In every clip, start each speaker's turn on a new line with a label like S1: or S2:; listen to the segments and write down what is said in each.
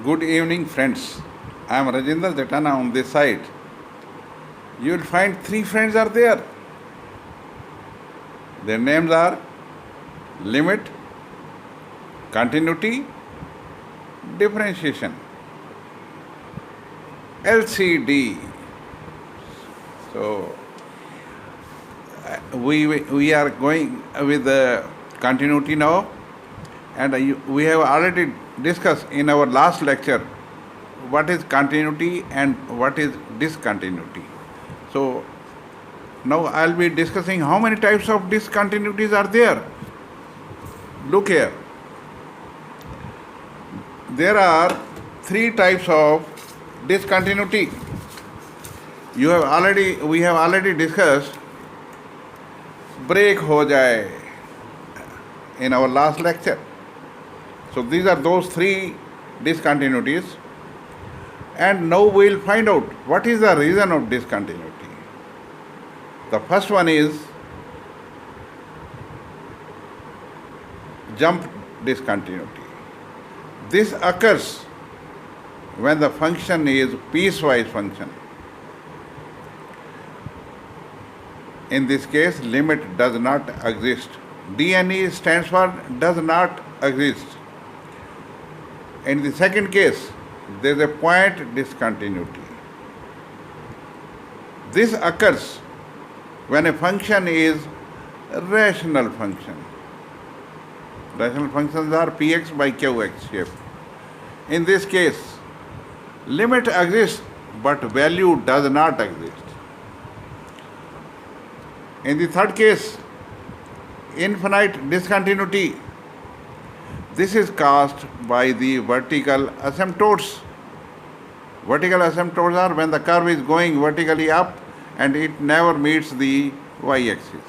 S1: Good evening, friends. I am Rajendra Jatana on this side. You will find three friends are there. Their names are limit, continuity, differentiation. LCD. So we are going with the continuity now, and we have already discussed in our last lecture what is continuity and what is discontinuity. So now I'll be discussing how many types of discontinuities are there. Look here. There are three types of discontinuity. We have already discussed break हो जाए in our last lecture. So these are those three discontinuities, and now we will find out what is the reason of discontinuity. The first one is jump discontinuity. This occurs when the function is piecewise function. In this case, limit does not exist. DNE stands for does not exist. In the second case, there is a point discontinuity. This occurs when a function is a rational function. Rational functions are px by qx shape. In this case, limit exists but value does not exist. In the third case, infinite discontinuity. This is caused by the vertical asymptotes. Vertical asymptotes are when the curve is going vertically up and it never meets the y-axis.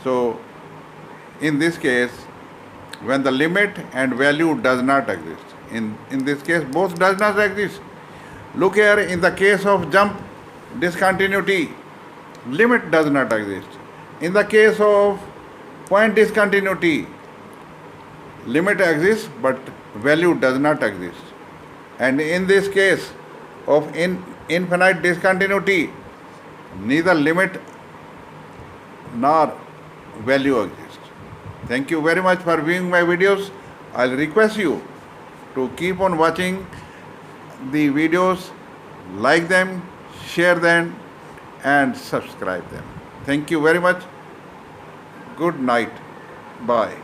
S1: So, in this case, when the limit and value does not exist. In this case, both does not exist. Look here, in the case of jump discontinuity, limit does not exist. In the case of point discontinuity, limit exists but value does not exist. And in this case of infinite discontinuity, neither limit nor value exists. Thank you very much for viewing my videos. I'll request you to keep on watching the videos, like them, share them, and subscribe them. Thank you very much. Good night. Bye.